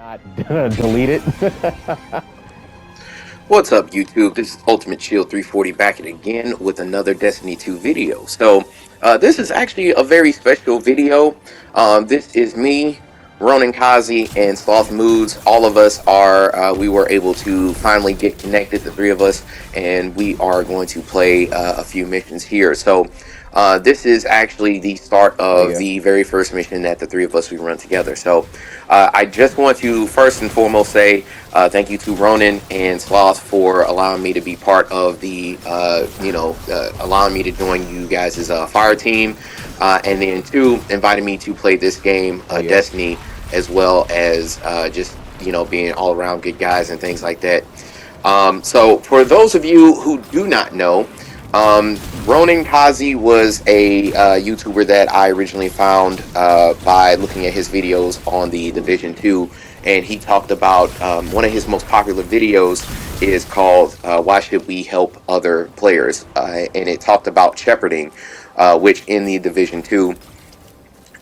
not delete it. What's up, YouTube? This is Ultimate Shield 340 back at again with another Destiny 2 video. This is actually a very special video. This is me, Ronan Kazi, and Sloth Moods. All of us we were able to finally get connected, the three of us, and we are going to play a few missions here. This is actually the start Oh of yeah. the very first mission that the three of us we run together. I just want to first and foremost say thank you to Ronan and Sloth for allowing me to be part of allowing me to join you guys' fire team, and then two, inviting me to play this game, Oh yeah. Destiny, as well as just being all around good guys and things like that. So for those of you who do not know, Ronan Kazi was a YouTuber that I originally found by looking at his videos on the Division 2, and he talked about one of his most popular videos is called Why Should We Help Other Players? And it talked about shepherding, which in the Division 2,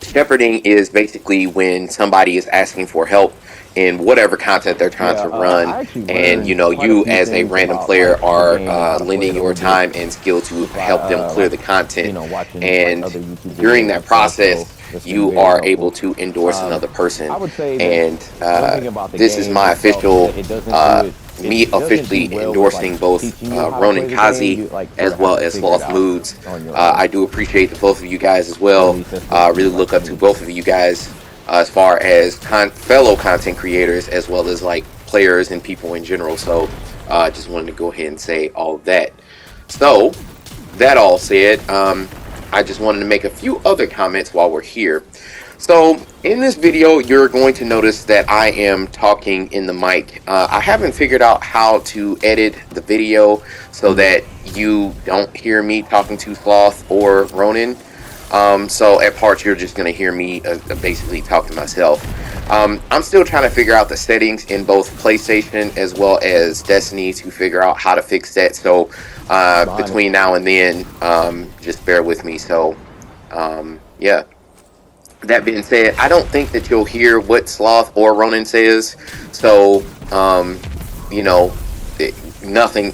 shepherding is basically when somebody is asking for help in whatever content they're trying Yeah. to run, I actually and learned quite a you few as a things random about like player the are game and how to play it lending a your little bit time and skill to just by help them clear the content. watching like And other YouTube during videos that and stuff. So process, it's been you very are able helpful. to endorse Um, another person. I would say that And one thing about the this is game my itself is official that it doesn't do it. me It doesn't do officially well with like endorsing both teaching you how to Ronan play the game. Kazi You like sort as of have well to as figure it Sloth out Moods. on your own. I do appreciate the both of you guys as At well. least that's what it Really seems like look to up to me. both of you guys as far as fellow content creators as well as like players and people in general. Just wanted to go ahead and say all of that. So that all said, I just wanted to make a few other comments while we're here. So in this video, you're going to notice that I am talking in the mic. I haven't figured out how to edit the video so Yeah. that you don't hear me talking to Sloth or Ronan. So at parts, you're just going to hear me basically talk to myself. I'm still trying to figure out the settings in both PlayStation as well as Destiny to figure out how to fix that. So I'm on it. between now and then, just bear with me. Yeah. That being said, I don't think that you'll hear what Sloth or Ronan says. So, you know, nothing.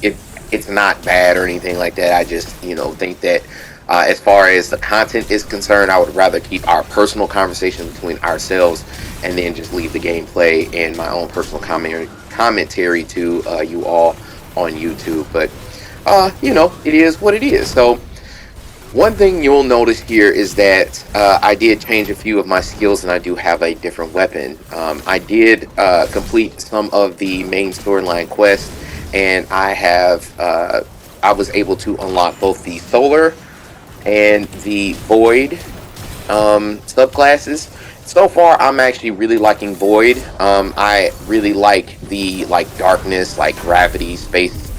It's not bad or anything like that. I just think that as far as the content is concerned, I would rather keep our personal conversation between ourselves and then just leave the gameplay and my own personal commentary to you all on YouTube. But it is what it is. So one thing you'll notice here is that I did change a few of my skills and I do have a different weapon. I did complete some of the main storyline quests, and I was able to unlock both the Solar and the Void subclasses. So far, I'm actually really liking Void. I really like the darkness, like gravity, space,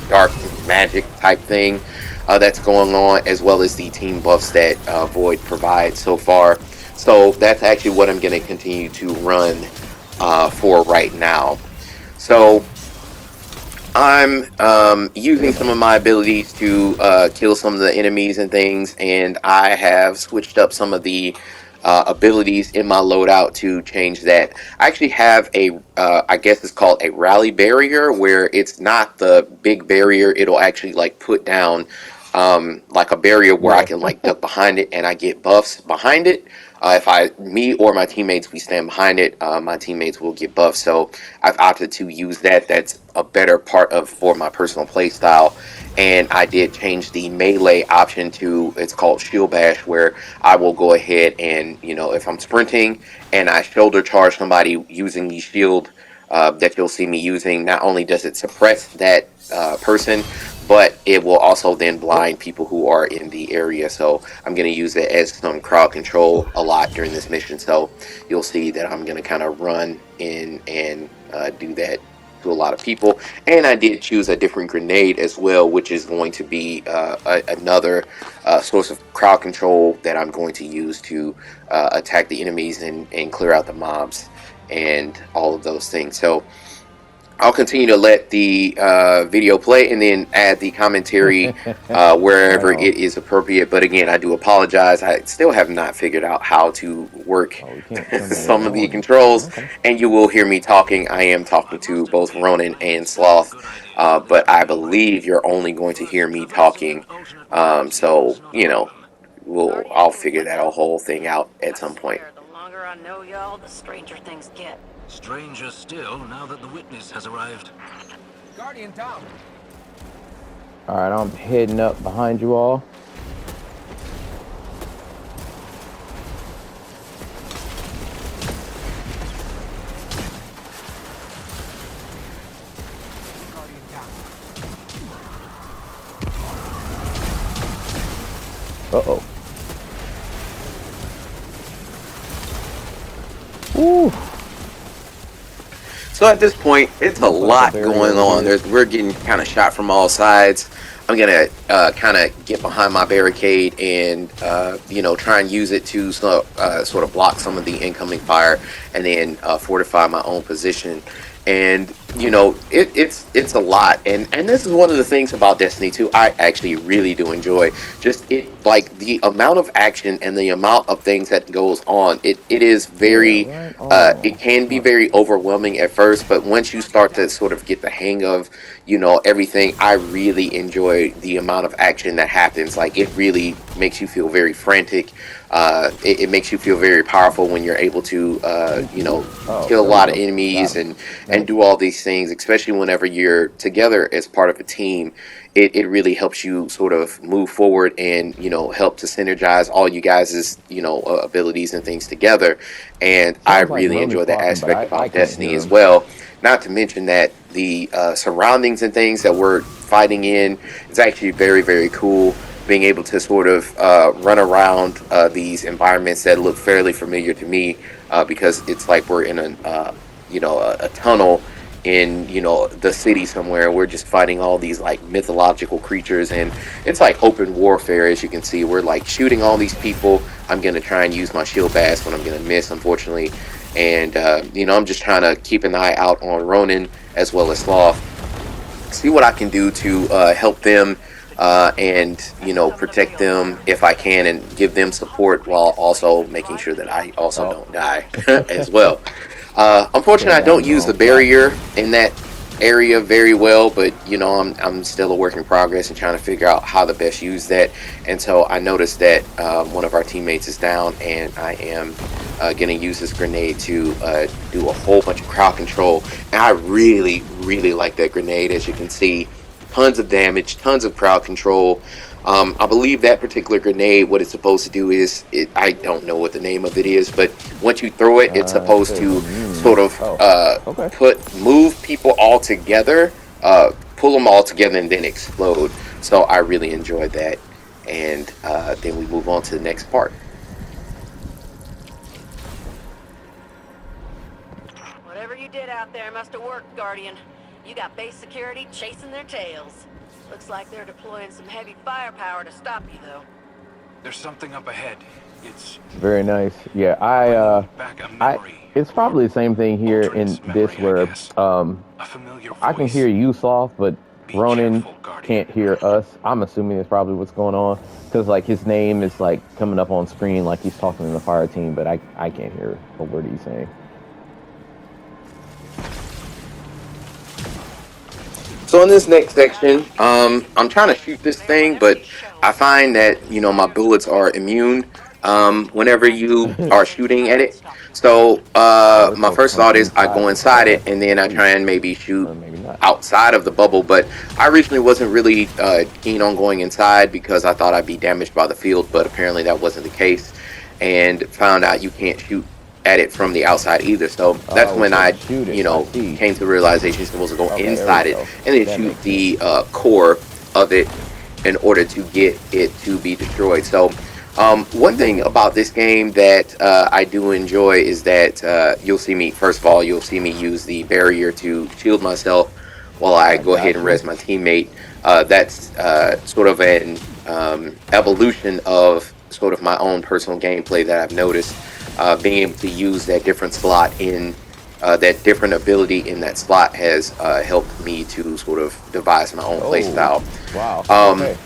dark magic type thing that's going on, as well as the team buffs that Void provides so far. So that's actually what I'm going to continue to run for right now. So I'm using some of my abilities to kill some of the enemies and things, and I have switched up some of the abilities in my loadout to change that. I actually have I guess it's called a rally barrier, where it's not the big barrier. It'll actually like put down like a barrier where I Yeah. can like duck behind it and I get buffs behind it. Me or my teammates, we stand behind it, my teammates will get buffs. So I've opted to use that. That's a better part of for my personal play style. And I did change the melee option to, it's called Shield Bash, where I will go ahead and, if I'm sprinting and I shoulder charge somebody using the shield that you'll see me using, not only does it suppress that person, but it will also then Yep. blind people who are in the area. So I'm going to use it as some crowd control a lot during this mission. So you'll see that I'm going to kind of run in and do that to a lot of people. And I did choose a different grenade as well, which is going to be another source of crowd control that I'm going to use to attack the enemies and clear out the mobs and all of those things. So I'll continue to let the video play and then add the commentary wherever Right on. it is appropriate. But again, I do apologize. I still have not figured out how to work Oh, we can't turn that some of the on. controls, Okay. and you will hear me talking. I am talking to both Ronan and Sloth, but I believe you're only going to hear me talking. So I'll figure that whole thing out at some point. The longer I know y'all, the stranger things get. Stranger still, now that the witness has arrived. Guardian down. All right, I'm heading up behind you all. Guardian down. Uh-oh. Ooh. So at this point, it's a Looks like a lot barrier going on. here. We're getting kind of shot from all sides. I'm gonna kind of get behind my barricade and try and use it to sort of block some of the incoming fire, and then fortify my own position. And it's a lot, and this is one of the things about Destiny 2 I actually really do enjoy. Just like the amount of action and the amount of things that goes on. It is very Yeah, right on. it can be very overwhelming at first, but once you start to sort of get the hang of everything, I really enjoy the amount of action that happens. Like, it really makes you feel very frantic. It makes you feel very powerful when you're able to Oh, kill a there we lot of go. enemies Got him. and do all these things, especially whenever you're together as part of a team. It really helps you sort of move forward and help to synergize all you guys' abilities and things together. And I Sounds like really Rum is enjoy that talking, but aspect I about can't Destiny hear as him. well. Not to mention that the surroundings and things that we're fighting in is actually very, very cool. Being able to sort of run around these environments that look fairly familiar to me, because it's like we're in a tunnel in the city somewhere. We're just fighting all these like mythological creatures, and it's like open warfare. As you can see, we're like shooting all these people. I'm gonna try and use my shield bash when I'm gonna miss, unfortunately. And I'm just trying to keep an eye out on Ronan as well as Sloth, see what I can do to help them and protect them if I can, and give them support while also making sure that I also Oh. don't die as well. Unfortunately, I Yeah, that don't was the use the wrong spot. barrier in that area very well, but I'm still a work in progress and trying to figure out how to best use that. And so I noticed that one of our teammates is down, and I am going to use this grenade to do a whole bunch of crowd control. And I really, really like that grenade. As you can see, tons of damage, tons of crowd control. I believe that particular grenade, what it's supposed to do is, I don't know what the name of it is, but once you throw it, it's supposed says to immune. sort of Okay. move people all together, pull them all together, and then explode. So I really enjoyed that. And then we move on to the next part. Whatever you did out there must have worked, Guardian. You got base security chasing their tails. Looks like they're deploying some heavy firepower to stop you, though. There's something up ahead. It's Very nice. Yeah, back a memory. it's probably the same thing here in Alternate this memory, I where guess. A familiar I can voice. hear you, Sloth, but Be Ronan careful, Guardian. can't hear us. I'm assuming that's probably what's going on, because like his name is like coming up on screen like he's talking to the fire team, but I can't hear a word he's saying. So in this next section, I'm trying to shoot this thing, but I find that my bullets are immune whenever you are shooting at it. So We're my supposed to first come thought is I go the inside glass, it, and then I at try least. and maybe shoot Or maybe not. outside of the bubble. But I originally wasn't really keen on going inside because I thought I'd be damaged by the field, but apparently that wasn't the case, and found out you can't shoot at it from the outside either. So that's Oh, when we're I supposed to shoot it. I see. came to the realization you're supposed to go Okay, there we inside it go. and then That shoot makes the core of it in order to get it to be destroyed. So one thing about this game that I do enjoy is that you'll see me, first of all, you'll see me use the barrier to shield myself while I go ahead and Gotcha. res my teammate. That's sort of an evolution of sort of my own personal gameplay that I've noticed. Being able to use that different slot in that different ability in that slot has helped me to sort of devise my own play style. Wow. Um, Okay.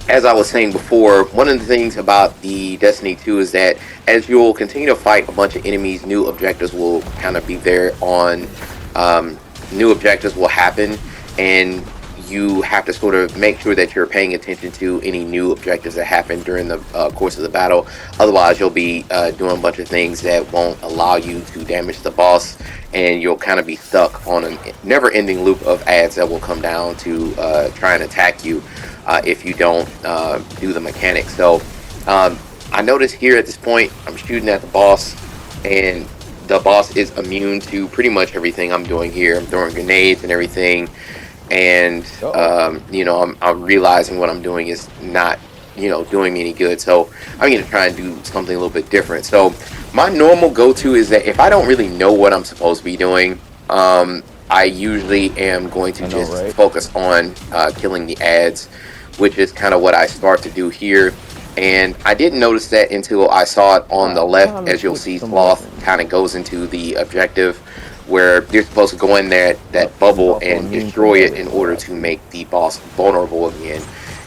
as I was saying before, one of the things about the Destiny 2 is that as you'll continue to fight a bunch of enemies, new objectives will kind of be there on, new objectives will happen, and you have to sort of make sure that you're paying attention to any new objectives that happen during the course of the battle. Otherwise, you'll be doing a bunch of things that won't allow you to damage the boss, and you'll kind of be stuck on a never-ending loop of ads that will come down to try and attack you if you don't do the mechanics. So I noticed here at this point, I'm shooting at the boss, and the boss is immune to pretty much everything I'm doing here. I'm throwing grenades and everything, and you know, I'm realizing what I'm doing is not, you know, doing me any good. So I'm going to try and do something a little bit different. So my normal go-to is that if I don't really know what I'm supposed to be doing, I usually am going to just focus on killing the ads, which is kind of what I start to do here. And I didn't notice that until I saw it on the left. As you'll see, Sloth kind of goes into the objective where you're supposed to go in there, that bubble, and destroy it in order to make the boss vulnerable again.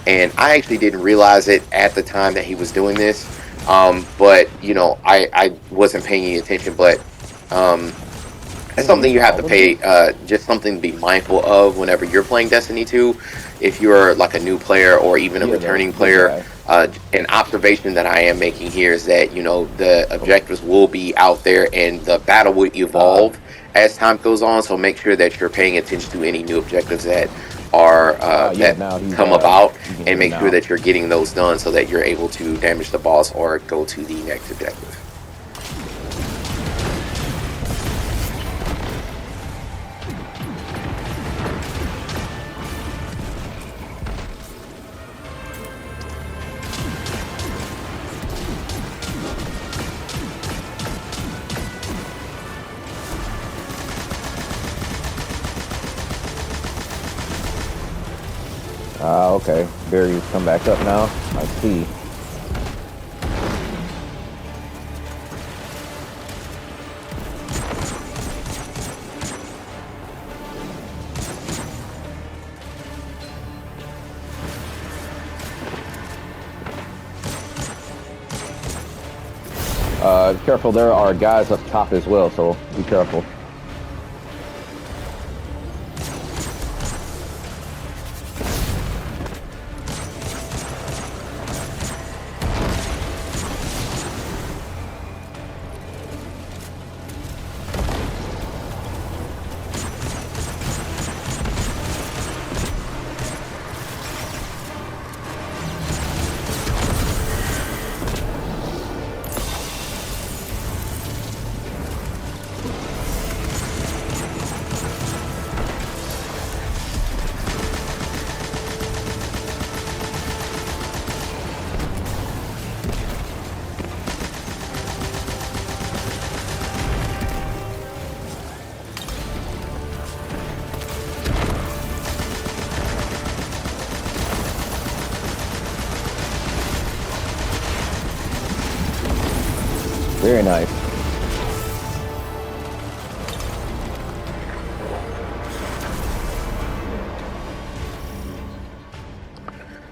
And I actually didn't realize it at the time that he was doing this, but you know, I wasn't paying any attention. But that's something you have to pay, just something to be mindful of whenever you're playing Destiny 2. If you're like a new player or even a returning player, an observation that I am making here is that, you know, the objectives will be out there and the battle will evolve as time goes on. So make sure that you're paying attention to any new objectives that are that come about, and make sure that you're getting those done so that you're able to damage the boss or go to the next objective. Okay. Barry's come back up now. I see. Be careful, there are guys up top as well, so be careful. Very nice.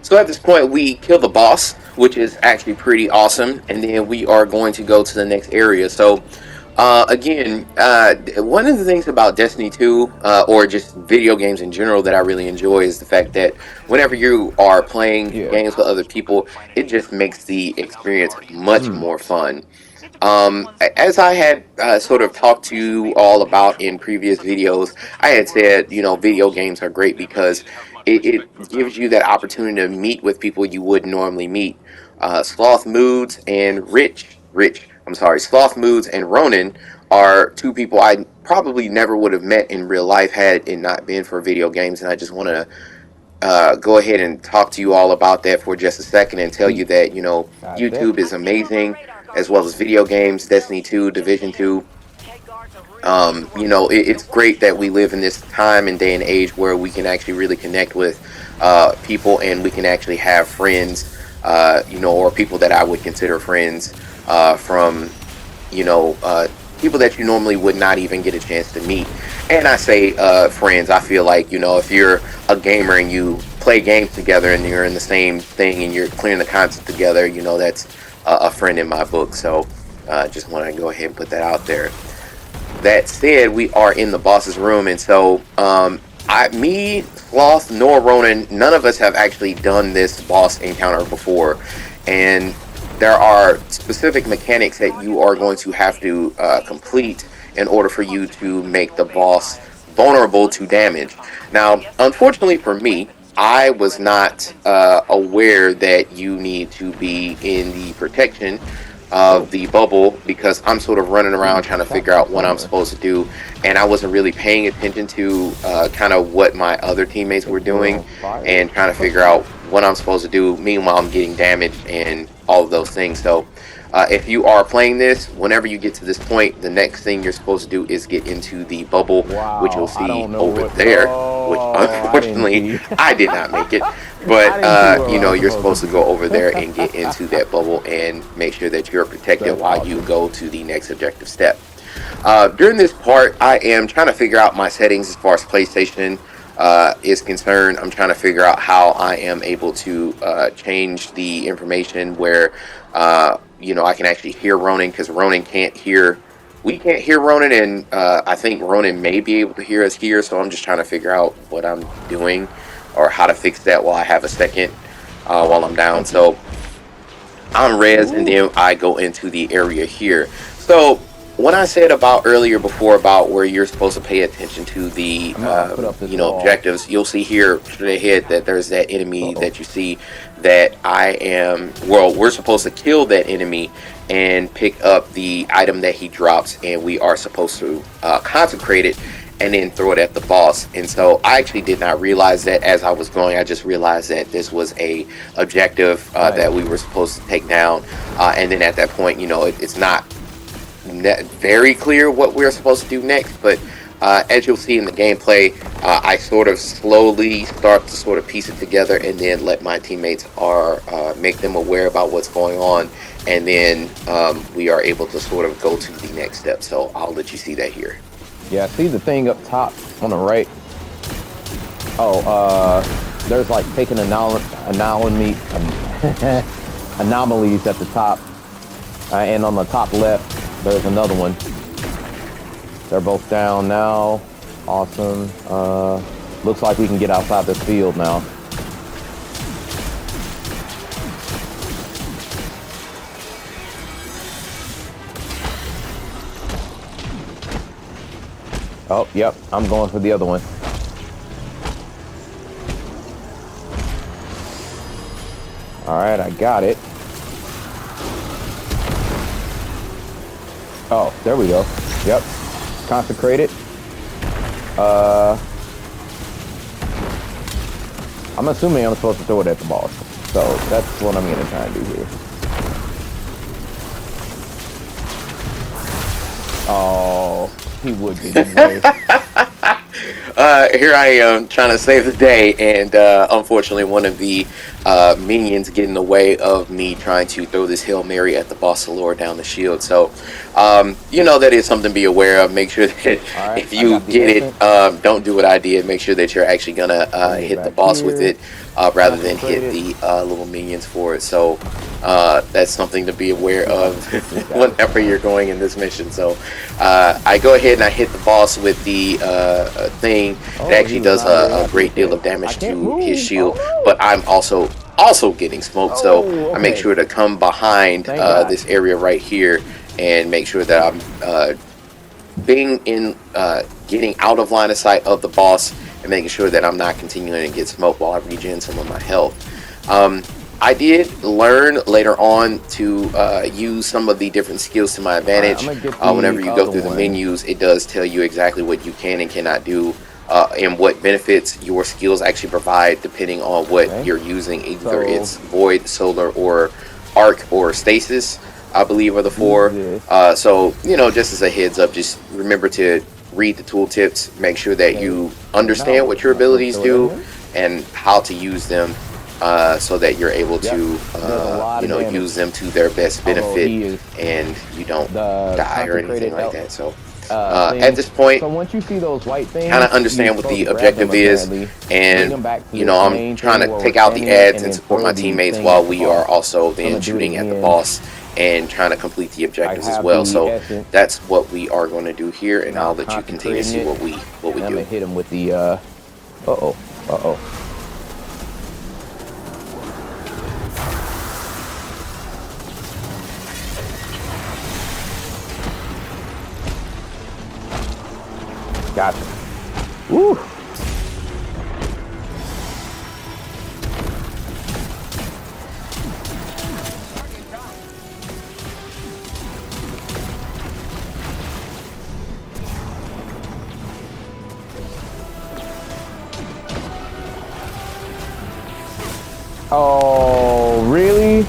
So at this point, we kill the boss, which is actually pretty awesome, and then we are going to go to the next area. So again, one of the things about Destiny 2, or just video games in general, that I really enjoy is the fact that whenever you are playing games with other people, it just makes the experience much more fun. As I had sort of talked to you all about in previous videos, I had said, you know, video games are great because it gives you that opportunity to meet with people you wouldn't normally meet. Sloth Moods and Sloth Moods and Ronan are two people I probably never would have met in real life had it not been for video games, and I just want to go ahead and talk to you all about that for just a second and tell you that, you know, YouTube is amazing, as well as video games, Destiny 2, Division 2. You know, it's great that we live in this time and day and age where we can actually really connect with people, and we can actually have friends, you know, or people that I would consider friends from, you know, people that you normally would not even get a chance to meet. And I say friends, I feel like, you know, if you're a gamer and you play games together and you're in the same thing and you're clearing the content together, you know, that's a friend in my book. So just want to go ahead and put that out there. That said, we are in the boss's room, and so me, Sloth, nor Ronan, none of us have actually done this boss encounter before, and there are specific mechanics that you are going to have to complete in order for you to make the boss vulnerable to damage. Now, unfortunately for me, I was not aware that you need to be in the protection of the bubble, because I'm sort of running around trying to figure out what I'm supposed to do, and I wasn't really paying attention to kind of what my other teammates were doing and trying to figure out what I'm supposed to do. Meanwhile, I'm getting damaged and all of those things. So if you are playing this, whenever you get to this point, the next thing you're supposed to do is get into the bubble, which you'll see over there, which unfortunately I did not make it. But you know, you're supposed to go over there and get into that bubble and make sure that you're protected while you go to the next objective step. During this part, I am trying to figure out my settings as far as PlayStation is concerned. I'm trying to figure out how I am able to change the information where you know, I can actually hear Ronan, because Ronan can't hear. We can't hear Ronan, and I think Ronan may be able to hear us here. So I'm just trying to figure out what I'm doing or how to fix that while I have a second while I'm down. So I'm res, and then I go into the area here. So when I said about earlier before about where you're supposed to pay attention to the you know, objectives, you'll see here straight ahead that there's that enemy that you see that we're supposed to kill that enemy and pick up the item that he drops, and we are supposed to consecrate it and then throw it at the boss. And so I actually did not realize that as I was going. I just realized that this was a objective that we were supposed to take down, and then at that point, you know, it's not very clear what we're supposed to do next, but as you'll see in the gameplay, I sort of slowly start to sort of piece it together, and then let my teammates make them aware about what's going on, and then we are able to sort of go to the next step. So I'll let you see that here. Yeah, see the thing up top on the right? Oh, there's like taking anomalies at the top, and on the top left there's another one. They're both down now. Awesome. Looks like we can get outside this field now. Oh, yep, I'm going for the other one. All right, I got it. Oh, there we go. Yep, consecrated. I'm assuming I'm supposed to throw it at the boss. So that's what I'm gonna try and do here. Oh, he would be. Here I am trying to save the day, and unfortunately one of the minions get in the way of me trying to throw this Hail Mary at the boss to lower down the shield. So you know, that is something to be aware of. Make sure that if you get it, don't do what I did. Make sure that you're actually gonna hit the boss with it rather than hit the little minions for it. So that's something to be aware of whenever you're going in this mission. So I go ahead and I hit the boss with the thing. It actually does a great deal of damage to his shield, but I'm also getting smoked. So I make sure to come behind this area right here and make sure that I'm getting out of line of sight of the boss, and making sure that I'm not continuing to get smoked while I regen some of my health. I did learn later on to use some of the different skills to my advantage. Whenever you go through the menus, it does tell you exactly what you can and cannot do, and what benefits your skills actually provide depending on what you're using. Either it's Void, Solar, or Arc, or Stasis, I believe are the four. So, you know, just as a heads up, just remember to read the tooltips, make sure that you understand what your abilities do and how to use them so that you're able to, Does a lot you of know, damage. use them to their best Although benefit, he is and you don't the die or anything consecrated like that. So thing. at this point, So once you see those white things, kind of you're understand what supposed the to grab them, objective is, apparently, and bring them back to you this know, I'm main trying thing to where take we're out the standing at, ads and and then support throw my the teammates thing while at the we are boss. also I'm then gonna do it shooting at the again. boss and trying to complete the objectives as have well. the So essence. that's what we are going to do here, and Now I'll let you continue to see consecrating what we And I'm do. gonna hit him with the uh-oh. Gotcha. Woo! Guardian down. Oh, really?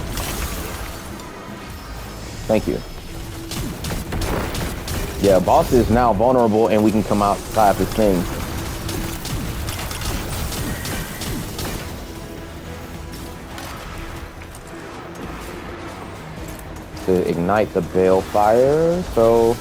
Thank you. Yeah, boss is now vulnerable and we can come outside this thing. To ignite the balefire, so...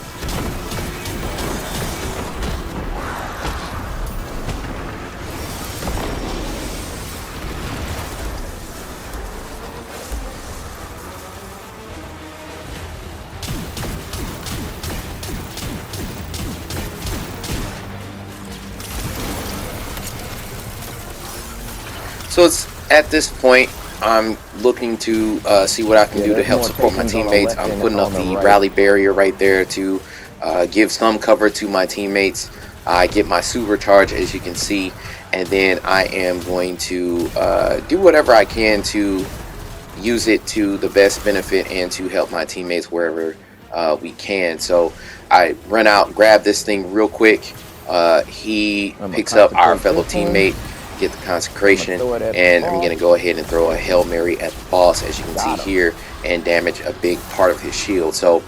So it's at this point I'm looking to see what I can do to there's help more support my stations on the teammates. left I'm and putting up on the the right. rally barrier right there to give some cover to my teammates. I get my supercharge, as you can see, and then I am going to do whatever I can to use it to the best benefit and to help my teammates wherever we can. So I run out, grab this thing real quick. He I'm gonna picks up our consecrate fellow this one. teammate, get the consecration, throw it at the and I'm boss. going to go ahead and throw a Hail Mary at the boss, as you can Got see him. here, and damage a big part of his shield. So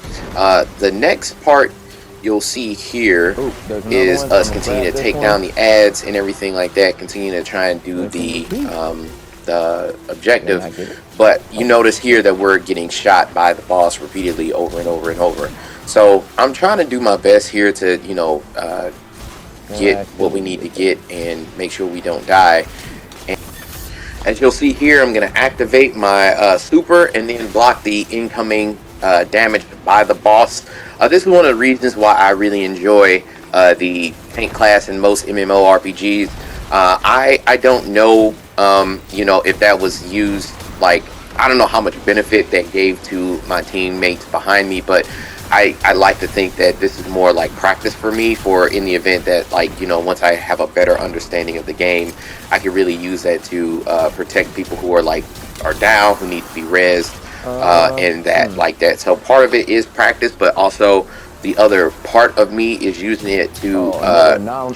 the next part you'll see here Ooh, there's another is one. us I'm gonna continue to grab this take one. down the ads and everything like that, continue to try and do Listen to the objective. Then I get it. But you notice here that we're getting shot by the boss repeatedly over and over and over. So I'm trying to do my best here to, you know, get what we need to get and make sure we don't die. And as you'll see here, I'm going to activate my super and then block the incoming damage by the boss. This is one of the reasons why I really enjoy the tank class in most MMORPGs. I don't know, you know, if that was used, like, I don't know how much benefit that gave to my teammates behind me, but I like to think that this is more like practice for me, for in the event that, like, you know, once I have a better understanding of the game, I can really use that to protect people who are down, who need to be rezzed, and that like that. So part of it is practice, but also the other part of me is using it to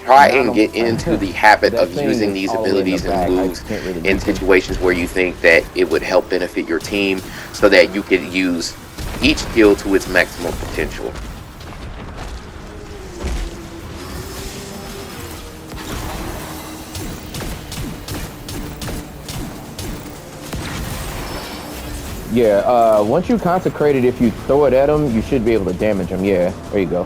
try and get into the habit of using these abilities and moves in situations where you think that it would help benefit your team, so that you can use each skill to its maximum potential. Yeah, once you consecrate it, if you throw it at them, you should be able to damage them. Yeah, there you go.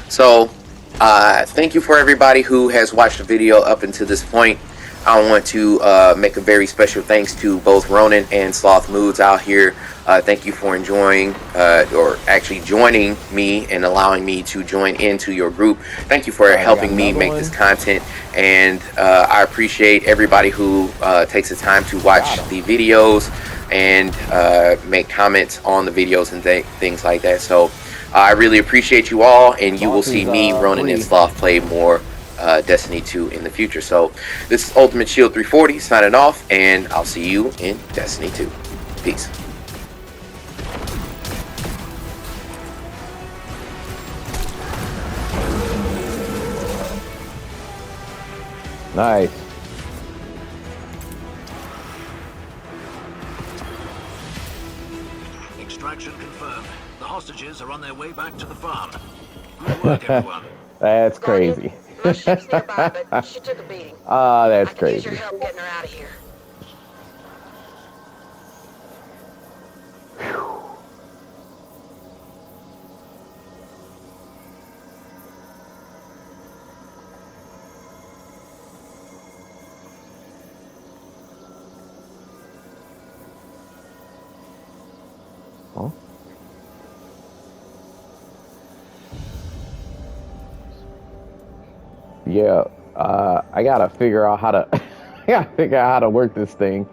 So thank you for everybody who has watched the video up until this point. I want to make a very special thanks to both Ronin and Sloth Moods out here. Thank you for enjoying or actually joining me and allowing me to join into your group. Thank you for helping me make this content, and I appreciate everybody who takes the time to watch the videos and make comments on the videos and things like that. So I really appreciate you all, and you will see me, Ronin, and Sloth play more Destiny 2 in the future. So this is Ultimate Shield 340 signing off, and I'll see you in Destiny 2. Peace. Nice. Extraction confirmed. The hostage hostages are on their way back to the farm. Good work, everyone. That's Guardian, crazy. my ship's nearby, but she took a beating. Ah, that's I could use crazy. your help getting her out of here. Huh? Yeah, I gotta figure out how to I gotta figure out how to work this thing.